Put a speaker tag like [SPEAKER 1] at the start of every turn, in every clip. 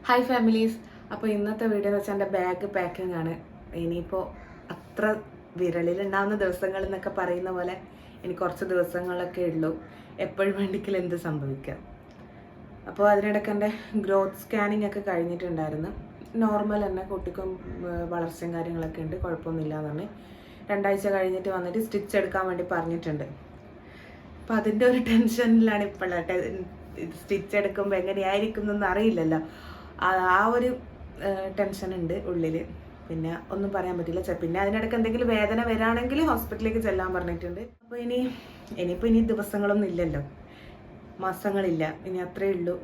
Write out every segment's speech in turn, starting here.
[SPEAKER 1] Hi families. അപ്പോൾ ഇന്നത്തെ video എന്ന് വെച്ചാൽ എൻ്റെ ബാഗ് പാക്കിംഗ് ആണ്. ഇനിയിപ്പോൾ അത്ര വിരലിലുണ്ടാകുന്ന ദിവസങ്ങൾ എന്നൊക്കെ പറയുന്ന പോലെ ഇനി കുറച്ച് ദിവസങ്ങളൊക്കെ ഉള്ളൂ. എപ്പോഴും വേണ്ടിക്കൽ എന്ത് സംഭവിക്കാം. അപ്പോൾ അതിനിടയ്ക്ക് എൻ്റെ ഗ്രോത്ത് സ്കാനിങ് ഒക്കെ കഴിഞ്ഞിട്ടുണ്ടായിരുന്നു. നോർമൽ തന്നെ, കുട്ടിക്കും വളർച്ചയും കാര്യങ്ങളൊക്കെ ഉണ്ട്, കുഴപ്പമൊന്നുമില്ല എന്നാണ്. 2 ആഴ്ച കഴിഞ്ഞിട്ട് വന്നിട്ട് സ്റ്റിച്ച് എടുക്കാൻ വേണ്ടി പറഞ്ഞിട്ടുണ്ട്. അപ്പം അതിൻ്റെ ഒരു ടെൻഷനിലാണ് ഇപ്പോൾ. സ്റ്റിച്ച് എടുക്കുമ്പോൾ എങ്ങനെയായിരിക്കും എന്നൊന്നും അറിയില്ലല്ലോ. ആ ഒരു ടെൻഷൻ ഉണ്ട് ഉള്ളിൽ. പിന്നെ ഒന്നും പറയാൻ പറ്റില്ല. പിന്നെ അതിനിടയ്ക്ക് എന്തെങ്കിലും വേദന വരാണെങ്കിൽ ഹോസ്പിറ്റലിലേക്ക് ചെല്ലാൻ പറഞ്ഞിട്ടുണ്ട്. അപ്പോൾ ഇനിയിപ്പോൾ ദിവസങ്ങളൊന്നും ഇല്ലല്ലോ, മാസങ്ങളില്ല, ഇനി അത്രയേ ഉള്ളൂ.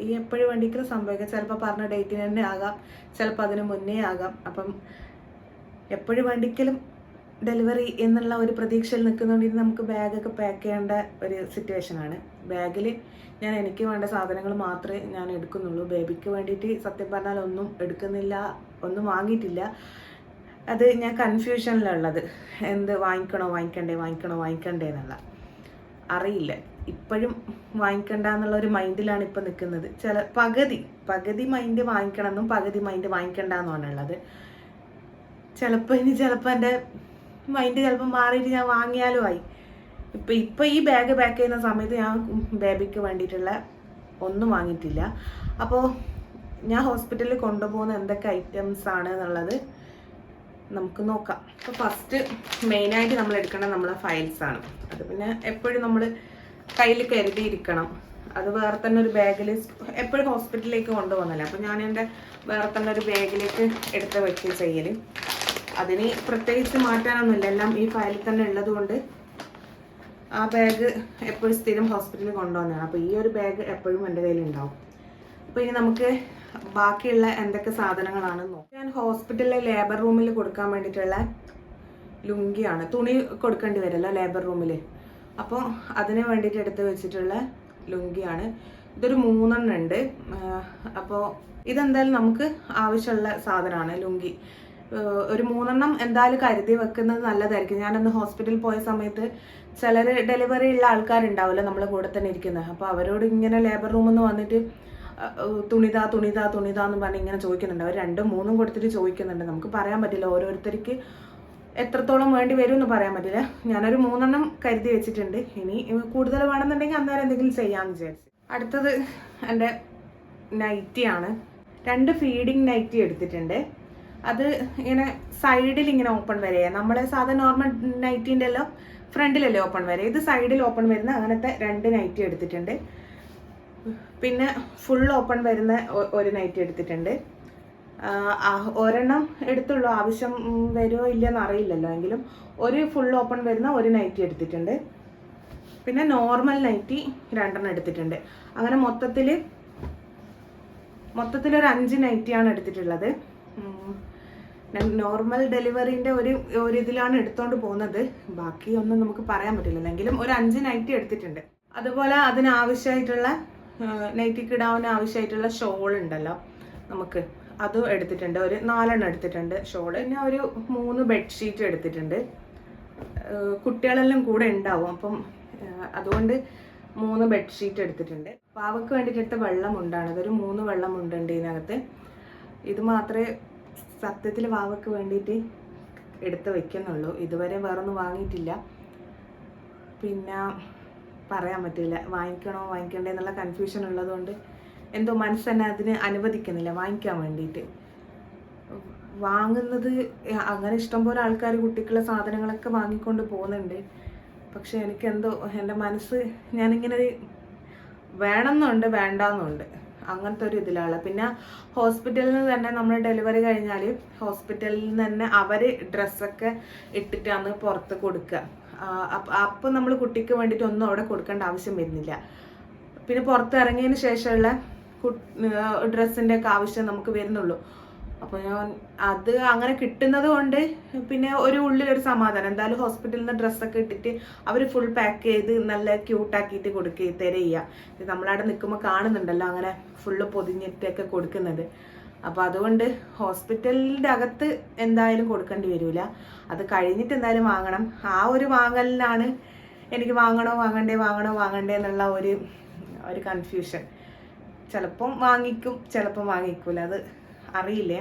[SPEAKER 1] ഈ എപ്പോഴും വേണ്ടിക്കലും സംഭവിക്കാം. ചിലപ്പോൾ പറഞ്ഞ ഡേറ്റിന് തന്നെ ആകാം, ചിലപ്പോൾ അതിന് മുന്നേ ആകാം. അപ്പം എപ്പോഴും വേണ്ടിക്കലും ഡെലിവറി എന്നുള്ള ഒരു പ്രതീക്ഷയിൽ നിൽക്കുന്നതുകൊണ്ട് നമുക്ക് ബാഗൊക്കെ പാക്ക് ചെയ്യേണ്ട ഒരു സിറ്റുവേഷനാണ്. ബാഗിൽ ഞാൻ എനിക്ക് വേണ്ട സാധനങ്ങൾ മാത്രമേ ഞാൻ എടുക്കുന്നുള്ളൂ. ബേബിക്ക് വേണ്ടിയിട്ട് സത്യം പറഞ്ഞാൽ ഒന്നും എടുക്കുന്നില്ല, ഒന്നും വാങ്ങിയിട്ടില്ല. അത് ഞാൻ കൺഫ്യൂഷനിലുള്ളത്. എന്ത് വാങ്ങിക്കണ്ടേ എന്നുള്ള അറിയില്ല. ഇപ്പോഴും വാങ്ങിക്കണ്ട എന്നുള്ള ഒരു മൈൻഡിലാണ് ഇപ്പം നിൽക്കുന്നത്. പകുതി മൈൻഡ് വാങ്ങിക്കണമെന്നും പകുതി മൈൻഡ് വാങ്ങിക്കണ്ടെന്നുമാണുള്ളത്. ചിലപ്പോൾ എൻ്റെ മൈൻഡ് ചിലപ്പോൾ മാറിയിട്ട് ഞാൻ വാങ്ങിയാലും ആയി. ഇപ്പം ഈ ബാഗ് പാക്ക് ചെയ്യുന്ന സമയത്ത് ഞാൻ ബേബിക്ക് വേണ്ടിയിട്ടുള്ള ഒന്നും വാങ്ങിയിട്ടില്ല. അപ്പോൾ ഞാൻ ഹോസ്പിറ്റലിൽ കൊണ്ടുപോകുന്ന എന്തൊക്കെ ഐറ്റംസ് ആണ് എന്നുള്ളത് നമുക്ക് നോക്കാം. അപ്പോൾ ഫസ്റ്റ് മെയിനായിട്ട് നമ്മൾ എടുക്കേണ്ടത് നമ്മളെ ഫയൽസാണ്. അത് പിന്നെ എപ്പോഴും നമ്മൾ കയ്യിൽ കരുതിയിരിക്കണം. അത് വേറെ തന്നെ ഒരു ബാഗിൽ എപ്പോഴും ഹോസ്പിറ്റലിലേക്ക് കൊണ്ടുപോകുന്നില്ല. അപ്പോൾ ഞാൻ എൻ്റെ വേറെ തന്നെ ഒരു ബാഗിലേക്ക് എടുത്ത് വെക്കുക ചെയ്യൽ. അതിന് പ്രത്യേകിച്ച് മാറ്റാനൊന്നുമില്ല, എല്ലാം ഈ ഫയലിൽ തന്നെ ഉള്ളത് കൊണ്ട് ആ ബാഗ് എപ്പോഴും സ്ഥിരം ഹോസ്പിറ്റലിൽ കൊണ്ടുവന്നതാണ്. അപ്പോൾ ഈ ഒരു ബാഗ് എപ്പോഴും എൻ്റെ കയ്യിലുണ്ടാവും. അപ്പോൾ ഇനി നമുക്ക് ബാക്കിയുള്ള എന്തൊക്കെ സാധനങ്ങളാണെന്ന് നോക്കാം. ഞാൻ ഹോസ്പിറ്റലിലെ ലേബർ റൂമിൽ കൊടുക്കാൻ വേണ്ടിയിട്ടുള്ള ലുങ്കിയാണ്. തുണി കൊടുക്കേണ്ടി വരുമല്ലോ ലേബർ റൂമിൽ. അപ്പോൾ അതിന് വേണ്ടിയിട്ട് എടുത്ത് വെച്ചിട്ടുള്ള ലുങ്കിയാണ്. ഇതൊരു 3 എണ്ണം ഉണ്ട്. അപ്പോൾ ഇതെന്തായാലും നമുക്ക് ആവശ്യമുള്ള സാധനമാണ് ലുങ്കി. ഒരു 3 എണ്ണം എന്തായാലും കരുതി വെക്കുന്നത് നല്ലതായിരിക്കും. ഞാനന്ന് ഹോസ്പിറ്റലിൽ പോയ സമയത്ത് ചിലർ ഡെലിവറി ഉള്ള ആൾക്കാരുണ്ടാവില്ല നമ്മളെ കൂടെ തന്നെ ഇരിക്കുന്നത്. അപ്പോൾ അവരോട് ഇങ്ങനെ ലേബർ റൂമിൽ നിന്ന് വന്നിട്ട് തുണിതാ എന്ന് പറഞ്ഞ് ഇങ്ങനെ ചോദിക്കുന്നുണ്ട്. അവർ 2, 3 കൊടുത്തിട്ട് ചോദിക്കുന്നുണ്ട്. നമുക്ക് പറയാൻ പറ്റില്ല, ഓരോരുത്തർക്ക് എത്രത്തോളം വേണ്ടി വരും എന്ന് പറയാൻ പറ്റില്ല. ഞാനൊരു 3 എണ്ണം കരുതി വെച്ചിട്ടുണ്ട്. ഇനി കൂടുതൽ വേണമെന്നുണ്ടെങ്കിൽ അന്നേരം എന്തെങ്കിലും ചെയ്യാമെന്ന് വിചാരിച്ചു. അടുത്തത് എൻ്റെ നൈറ്റിയാണ്. 2 ഫീഡിങ് നൈറ്റി എടുത്തിട്ടുണ്ട്. അത് ഇങ്ങനെ സൈഡിൽ ഇങ്ങനെ ഓപ്പൺ വരെയാണ്. നമ്മളെ സാധാരണ നോർമൽ നൈറ്റിൻ്റെ എല്ലാം ഫ്രണ്ടിലല്ലേ ഓപ്പൺ വരെ, ഇത് സൈഡിൽ ഓപ്പൺ വരുന്ന അങ്ങനത്തെ 2 നൈറ്റി എടുത്തിട്ടുണ്ട്. പിന്നെ ഫുൾ ഓപ്പൺ വരുന്ന ഒരു നൈറ്റി എടുത്തിട്ടുണ്ട്. ഒരെണ്ണം എടുത്തുള്ളൂ, ആവശ്യം വരുമോ ഇല്ലയെന്ന് അറിയില്ലല്ലോ. എങ്കിലും ഒരു ഫുൾ ഓപ്പൺ വരുന്ന ഒരു നൈറ്റി എടുത്തിട്ടുണ്ട്. പിന്നെ നോർമൽ നൈറ്റി 2 എണ്ണം എടുത്തിട്ടുണ്ട്. അങ്ങനെ മൊത്തത്തിൽ ഒരു 5 നൈറ്റിയാണ് എടുത്തിട്ടുള്ളത്. നോർമൽ ഡെലിവറിൻ്റെ ഒരു ഇതിലാണ് എടുത്തുകൊണ്ട് പോകുന്നത്. ബാക്കിയൊന്നും നമുക്ക് പറയാൻ പറ്റില്ല. എങ്കിലും ഒരു 5 നൈറ്റി എടുത്തിട്ടുണ്ട്. അതുപോലെ അതിനാവശ്യമായിട്ടുള്ള നൈറ്റിക്ക് ഇടാവുന്ന ആവശ്യമായിട്ടുള്ള ഷോൾ ഉണ്ടല്ലോ നമുക്ക്, അതും എടുത്തിട്ടുണ്ട്. ഒരു 4 എണ്ണം എടുത്തിട്ടുണ്ട് ഷോള്. പിന്നെ ഒരു 3 ബെഡ്ഷീറ്റ് എടുത്തിട്ടുണ്ട്. കുട്ടികളെല്ലാം കൂടെ ഉണ്ടാവും, അപ്പം അതുകൊണ്ട് 3 ബെഡ്ഷീറ്റ് എടുത്തിട്ടുണ്ട്. പാവയ്ക്ക് വേണ്ടിയിട്ട് എടുത്ത വെള്ളമുണ്ടാണ്. അതൊരു 3 വെള്ളമുണ്ടുണ്ട് ഇതിനകത്ത്. ഇത് മാത്രമേ സത്യത്തിൽ വാവയ്ക്ക് വേണ്ടിയിട്ട് എടുത്ത് വെക്കുന്നുള്ളൂ. ഇതുവരെ വേറൊന്നും വാങ്ങിയിട്ടില്ല. പിന്നെ പറയാൻ പറ്റില്ല, വാങ്ങിക്കണ്ടേ എന്നുള്ള കൺഫ്യൂഷൻ ഉള്ളതുകൊണ്ട് എന്തോ മനസ്സ് തന്നെ അതിന് അനുവദിക്കുന്നില്ല വാങ്ങിക്കാൻ വേണ്ടിയിട്ട്. വാങ്ങുന്നത് അങ്ങനെ ഇഷ്ടംപോലെ ആൾക്കാർ കുട്ടിക്കുള്ള സാധനങ്ങളൊക്കെ വാങ്ങിക്കൊണ്ട് പോകുന്നുണ്ട്. പക്ഷെ എനിക്കെന്തോ എൻ്റെ മനസ്സ്, ഞാനിങ്ങനെ വേണമെന്നുണ്ട് വേണ്ടാന്നുണ്ട്, അങ്ങനത്തെ ഒരു ഇതിലാണ്. പിന്നെ ഹോസ്പിറ്റലിൽ നിന്ന് തന്നെ നമ്മൾ ഡെലിവറി കഴിഞ്ഞാൽ ഹോസ്പിറ്റലിൽ നിന്ന് തന്നെ അവർ ഡ്രസ്സൊക്കെ ഇട്ടിട്ടാണ് പുറത്ത് കൊടുക്കുക. അപ്പം നമ്മൾ കുട്ടിക്ക് വേണ്ടിയിട്ട് ഒന്നും അവിടെ കൊടുക്കേണ്ട ആവശ്യം വരുന്നില്ല. പിന്നെ പുറത്ത് ഇറങ്ങിയതിന് ശേഷമുള്ള ഡ്രസ്സിൻ്റെ ഒക്കെ ആവശ്യം നമുക്ക് വരുന്നുള്ളൂ. അപ്പോൾ ഞാൻ അത് അങ്ങനെ കിട്ടുന്നത് കൊണ്ട് പിന്നെ ഉള്ളിലൊരു സമാധാനം. എന്തായാലും ഹോസ്പിറ്റലിൽ നിന്ന് ഡ്രസ്സൊക്കെ ഇട്ടിട്ട് അവർ ഫുൾ പാക്ക് ചെയ്ത് നല്ല ക്യൂട്ടാക്കിയിട്ട് തരിക. നമ്മളവിടെ നിൽക്കുമ്പോൾ കാണുന്നുണ്ടല്ലോ അങ്ങനെ ഫുള്ള് പൊതിഞ്ഞിട്ടൊക്കെ കൊടുക്കുന്നത്. അപ്പോൾ അതുകൊണ്ട് ഹോസ്പിറ്റലിൻ്റെ അകത്ത് എന്തായാലും കൊടുക്കേണ്ടി വരില്ല. അത് കഴിഞ്ഞിട്ട് എന്തായാലും വാങ്ങണം. ആ ഒരു വാങ്ങലിനാണ് എനിക്ക് വാങ്ങണോ വാങ്ങണ്ടേ എന്നുള്ള ഒരു കൺഫ്യൂഷൻ. ചിലപ്പം വാങ്ങിക്കും, ചിലപ്പം വാങ്ങിക്കൂല, അത് അറിയില്ലേ.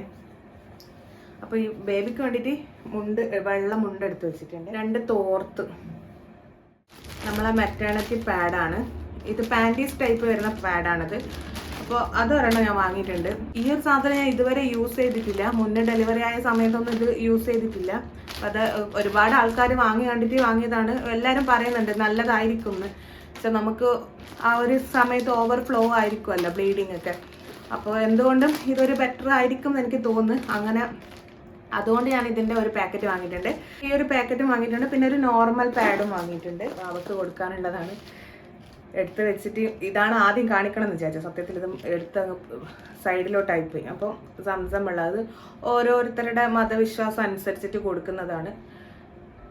[SPEAKER 1] അപ്പോൾ ഈ ബേബിക്ക് വേണ്ടിയിട്ട് വെള്ള മുണ്ട് എടുത്ത് വെച്ചിട്ടുണ്ട്. 2 തോർത്ത്, നമ്മളെ മെറ്റേണിറ്റി പാഡാണ് ഇത്, പാൻറ്റീസ് ടൈപ്പ് വരുന്ന പാഡാണിത്. അപ്പോൾ അതൊരെണ്ണം ഞാൻ വാങ്ങിയിട്ടുണ്ട്. ഈ ഒരു സാധനം ഞാൻ ഇതുവരെ യൂസ് ചെയ്തിട്ടില്ല, മുന്നേ ഡെലിവറി ആയ സമയത്തൊന്നും ഇത് യൂസ് ചെയ്തിട്ടില്ല. അത് ഒരുപാട് ആൾക്കാർ കണ്ടിട്ട് വാങ്ങിയതാണ്. എല്ലാവരും പറയുന്നുണ്ട് നല്ലതായിരിക്കും എന്ന്. പക്ഷെ നമുക്ക് ആ ഒരു സമയത്ത് ഓവർഫ്ലോ ആയിരിക്കുമല്ലോ ബ്ലീഡിങ് ഒക്കെ. അപ്പോൾ എന്തുകൊണ്ടും ഇതൊരു ബെറ്റർ ആയിരിക്കും എന്ന് എനിക്ക് തോന്നുന്നു. അങ്ങനെ അതുകൊണ്ട് ഞാൻ ഇതിൻ്റെ ഒരു പാക്കറ്റ് വാങ്ങിയിട്ടുണ്ട്. ഈ ഒരു പാക്കറ്റും വാങ്ങിയിട്ടുണ്ട്. പിന്നെ ഒരു നോർമൽ പാഡും വാങ്ങിയിട്ടുണ്ട്. അവർക്ക് കൊടുക്കാനുള്ളതാണ്. എടുത്ത് വെച്ചിട്ട് ഇതാണ് ആദ്യം കാണിക്കണം എന്ന് വിചാരിച്ചു. സത്യത്തിൽ ഇത് എടുത്ത് സൈഡിലോട്ടായി പോയി. അപ്പോൾ സംസം വെള്ളം, അത് ഓരോരുത്തരുടെ മതവിശ്വാസം അനുസരിച്ചിട്ട് കൊടുക്കുന്നതാണ്.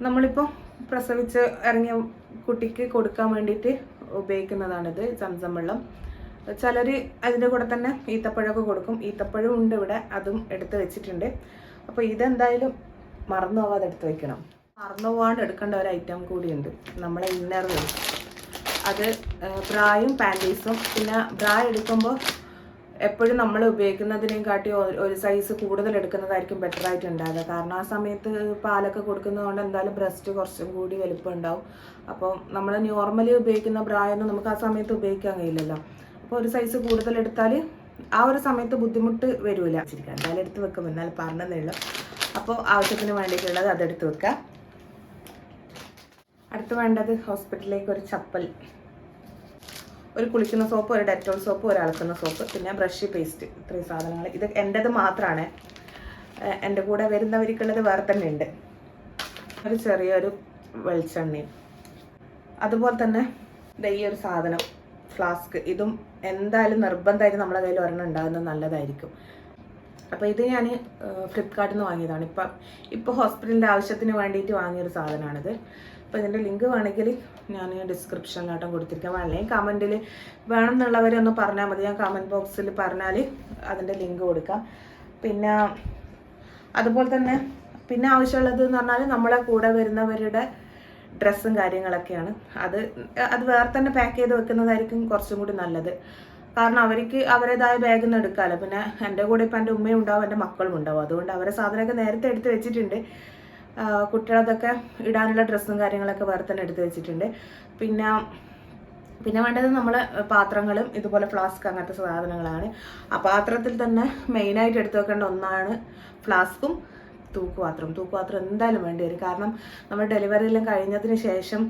[SPEAKER 1] നമ്മളിപ്പോൾ പ്രസവിച്ച് ഇറങ്ങിയ കുട്ടിക്ക് കൊടുക്കാൻ വേണ്ടിയിട്ട് ഉപയോഗിക്കുന്നതാണിത്, സംസം വെള്ളം. ചിലർ അതിൻ്റെ കൂടെ തന്നെ ഈത്തപ്പഴമൊക്കെ കൊടുക്കും. ഈത്തപ്പഴം ഉണ്ട് ഇവിടെ, അതും എടുത്ത് വെച്ചിട്ടുണ്ട്. അപ്പോൾ ഇതെന്തായാലും മറന്നു പോകാതെ എടുത്ത് വെക്കണം. മറന്നു പോകാണ്ട് എടുക്കേണ്ട ഒരു ഐറ്റം കൂടിയുണ്ട്, നമ്മളെ ഇന്നർ വേസ്റ്റ്. അത് ബ്രായും പാൻറ്റീസും. പിന്നെ ബ്രാ എടുക്കുമ്പോൾ എപ്പോഴും നമ്മൾ ഉപയോഗിക്കുന്നതിനേയും കാട്ടി ഒരു സൈസ് കൂടുതൽ എടുക്കുന്നതായിരിക്കും ബെറ്റർ ആയിട്ട് ഉണ്ടാകുക. കാരണം ആ സമയത്ത് പാലൊക്കെ കൊടുക്കുന്നതുകൊണ്ട് എന്തായാലും ബ്രസ്റ്റ് കുറച്ചും കൂടി വലുപ്പം ഉണ്ടാവും. അപ്പോൾ നമ്മൾ നോർമലി ഉപയോഗിക്കുന്ന ബ്രായൊന്നും നമുക്ക് ആ സമയത്ത് ഉപയോഗിക്കാൻ കഴിയില്ലല്ലോ. അപ്പോൾ ഒരു സൈസ് കൂടുതൽ എടുത്താൽ ആ ഒരു സമയത്ത് ബുദ്ധിമുട്ട് വരില്ല. ശരിക്കും എന്തായാലും എടുത്ത് വെക്കും, എന്നാലും പറഞ്ഞതേ ഉള്ളൂ. അപ്പോൾ ആവശ്യത്തിന് വേണ്ടിയിട്ടുള്ളത് അതെടുത്ത് വെക്കുക. അടുത്ത് വേണ്ടത് ഹോസ്പിറ്റലിലേക്ക് ഒരു ചപ്പൽ, ഒരു കുളിക്കുന്ന സോപ്പ്, ഒരു ഡെറ്റോൾ സോപ്പ്, ഒരു അലക്കുന്ന സോപ്പ്, പിന്നെ ബ്രഷ്, പേസ്റ്റ്. ഇത്രയും സാധനങ്ങൾ. ഇത് എൻ്റെത് മാത്രമാണ്, എൻ്റെ കൂടെ വരുന്നവർക്കുള്ളത് വേറെ തന്നെ ഉണ്ട്. ഒരു ചെറിയൊരു വെളിച്ചെണ്ണയും. അതുപോലെ തന്നെ ഈ ഒരു സാധനം ഫ്ലാസ്ക്, ഇതും എന്തായാലും നിർബന്ധമായിട്ട് നമ്മുടെ കയ്യിൽ ഒരെണ്ണം ഉണ്ടാകുന്നത് നല്ലതായിരിക്കും. അപ്പോൾ ഇത് ഞാൻ ഫ്ലിപ്കാർട്ടിൽ നിന്ന് വാങ്ങിയതാണ്. ഇപ്പോൾ ഹോസ്പിറ്റലിൻ്റെ ആവശ്യത്തിന് വേണ്ടിയിട്ട് വാങ്ങിയൊരു സാധനമാണിത്. അപ്പോൾ ഇതിൻ്റെ ലിങ്ക് വേണമെങ്കിൽ ഞാൻ ഡിസ്ക്രിപ്ഷനിലായിട്ടും കൊടുത്തിരിക്കാം. അല്ലെങ്കിൽ കമൻറ്റിൽ വേണം എന്നുള്ളവരൊന്ന് പറഞ്ഞാൽ മതി, ഞാൻ കമൻറ്റ് ബോക്സിൽ പറഞ്ഞാൽ അതിൻ്റെ ലിങ്ക് കൊടുക്കാം. പിന്നെ അതുപോലെ തന്നെ പിന്നെ ആവശ്യമുള്ളത് എന്ന് പറഞ്ഞാൽ നമ്മളെ കൂടെ വരുന്നവരുടെ ഡ്രസ്സും കാര്യങ്ങളൊക്കെയാണ്. അത് വേറെ തന്നെ പാക്ക് ചെയ്ത് വെക്കുന്നതായിരിക്കും കുറച്ചും കൂടി നല്ലത്. കാരണം അവർക്ക് അവരുടേതായ ബാഗിൽ നിന്ന് എടുക്കാമല്ലോ. പിന്നെ എൻ്റെ കൂടെ ഇപ്പം എൻ്റെ ഉമ്മയും ഉണ്ടാവും, എൻ്റെ മക്കളും ഉണ്ടാവും. അതുകൊണ്ട് അവരെ സാധനമൊക്കെ നേരത്തെ എടുത്ത് വെച്ചിട്ടുണ്ട്. കുട്ടികളതൊക്കെ ഇടാനുള്ള ഡ്രസ്സും കാര്യങ്ങളൊക്കെ വേറെ തന്നെ എടുത്ത് വെച്ചിട്ടുണ്ട്. പിന്നെ വേണ്ടത് നമ്മൾ പാത്രങ്ങളും ഇതുപോലെ ഫ്ലാസ്ക് അങ്ങനത്തെ സാധനങ്ങളാണ്. ആ പാത്രത്തിൽ തന്നെ മെയിനായിട്ട് എടുത്ത് വെക്കേണ്ട ഒന്നാണ് ഫ്ലാസ്കും തൂക്കുപാത്രം എന്തായാലും വേണ്ടി വരും. കാരണം നമ്മൾ ഡെലിവറിയെല്ലാം കഴിഞ്ഞതിന് ശേഷം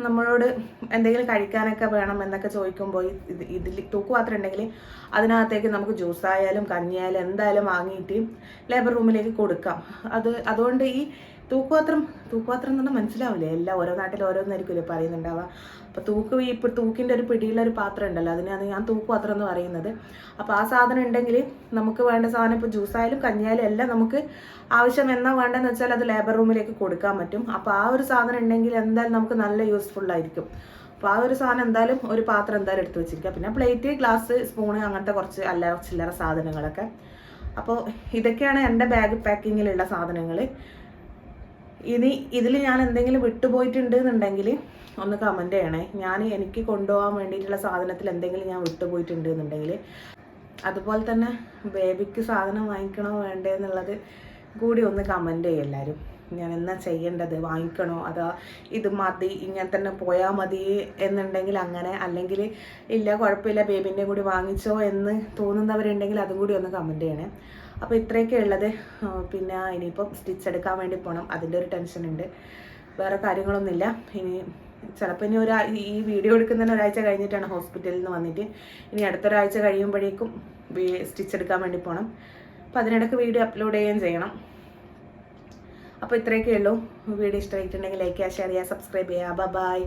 [SPEAKER 1] നമ്മളോട് എന്തെങ്കിലും കഴിക്കാനൊക്കെ വേണം എന്നൊക്കെ ചോദിക്കുമ്പോൾ ഇതിൽ തൂക്കുപാത്രം ഉണ്ടെങ്കിൽ അതിനകത്തേക്ക് നമുക്ക് ജ്യൂസായാലും കഞ്ഞിയായാലും എന്തായാലും വാങ്ങിയിട്ട് ലേബർ റൂമിലേക്ക് കൊടുക്കാം. അതുകൊണ്ട് ഈ തൂക്കുപാത്രം എന്ന് പറഞ്ഞാൽ മനസ്സിലാവില്ലേ, എല്ലാം ഓരോ നാട്ടിൽ ഓരോന്നായിരിക്കുമല്ലോ പറയുന്നുണ്ടാവുക. അപ്പോൾ ഇപ്പോൾ തൂക്കിൻ്റെ ഒരു പിടിയിലൊരു പാത്രം ഉണ്ടല്ലോ, അതിനാണ് ഞാൻ തൂക്കുപാത്രം എന്ന് പറയുന്നത്. അപ്പോൾ ആ സാധനം ഉണ്ടെങ്കിൽ നമുക്ക് വേണ്ട സാധനം ഇപ്പോൾ ജ്യൂസായാലും കഞ്ഞിയായാലും എല്ലാം നമുക്ക് ആവശ്യം എന്നാ വേണ്ടതെന്ന് വെച്ചാൽ അത് ലേബർ റൂമിലേക്ക് കൊടുക്കാൻ പറ്റും. അപ്പോൾ ആ ഒരു സാധനം ഉണ്ടെങ്കിൽ എന്തായാലും നമുക്ക് നല്ല യൂസ്ഫുള്ളായിരിക്കും. അപ്പോൾ ആ ഒരു സാധനം എന്തായാലും ഒരു പാത്രം എന്തായാലും എടുത്ത് വെച്ചിരിക്കുക. പിന്നെ പ്ലേറ്റ്, ഗ്ലാസ്, സ്പൂണ് അങ്ങനത്തെ കുറച്ച് ചില്ലറ സാധനങ്ങളൊക്കെ. അപ്പോൾ ഇതൊക്കെയാണ് എൻ്റെ ബാഗ് പാക്കിങ്ങിലുള്ള സാധനങ്ങൾ. ഇനി ഇതിൽ ഞാൻ എന്തെങ്കിലും വിട്ടുപോയിട്ടുണ്ട് എന്നുണ്ടെങ്കിൽ ഒന്ന് കമൻറ്റ് ചെയ്യണേ. എനിക്ക് കൊണ്ടുപോകാൻ വേണ്ടിയിട്ടുള്ള സാധനത്തിൽ എന്തെങ്കിലും ഞാൻ വിട്ടുപോയിട്ടുണ്ട് എന്നുണ്ടെങ്കിൽ. അതുപോലെ തന്നെ ബേബിക്ക് സാധനം വാങ്ങിക്കണോ വേണ്ടേ എന്നുള്ളത് കൂടി ഒന്ന് കമൻറ്റ് ചെയ്യും എല്ലാവരും. ഞാൻ എന്നാ ചെയ്യേണ്ടത്, വാങ്ങിക്കണോ അതോ ഇത് മതി ഇങ്ങനെ തന്നെ പോയാൽ മതി എന്നുണ്ടെങ്കിൽ അങ്ങനെ, അല്ലെങ്കിൽ ഇല്ല കുഴപ്പമില്ല ബേബിൻ്റെ കൂടി വാങ്ങിച്ചോ എന്ന് തോന്നുന്നവരുണ്ടെങ്കിൽ അതും കൂടി ഒന്ന് കമൻറ്റ് ചെയ്യണേ. അപ്പോൾ ഇത്രയൊക്കെ ഉള്ളത്. പിന്നെ ഇനിയിപ്പം സ്റ്റിച്ച് എടുക്കാൻ വേണ്ടി പോകണം, അതിൻ്റെ ഒരു ടെൻഷൻ ഉണ്ട്. വേറെ കാര്യങ്ങളൊന്നുമില്ല. ചിലപ്പോൾ ഈ വീഡിയോ എടുക്കുന്നതിന് ഒരാഴ്ച കഴിഞ്ഞിട്ടാണ് ഹോസ്പിറ്റലിൽ നിന്ന് വന്നിട്ട്. ഇനി അടുത്തൊരാഴ്ച കഴിയുമ്പോഴേക്കും സ്റ്റിച്ച് എടുക്കാൻ വേണ്ടി പോകണം. അപ്പോൾ അതിനിടയ്ക്ക് വീഡിയോ അപ്ലോഡ് ചെയ്യുകയും ചെയ്യണം. അപ്പോൾ ഇത്രയൊക്കെ ഉള്ളൂ. വീഡിയോ ഇഷ്ടമായിട്ടുണ്ടെങ്കിൽ ലൈക്ക് ചെയ്യുക, ഷെയർ ചെയ്യുക, സബ്സ്ക്രൈബ് ചെയ്യുക. ബൈ.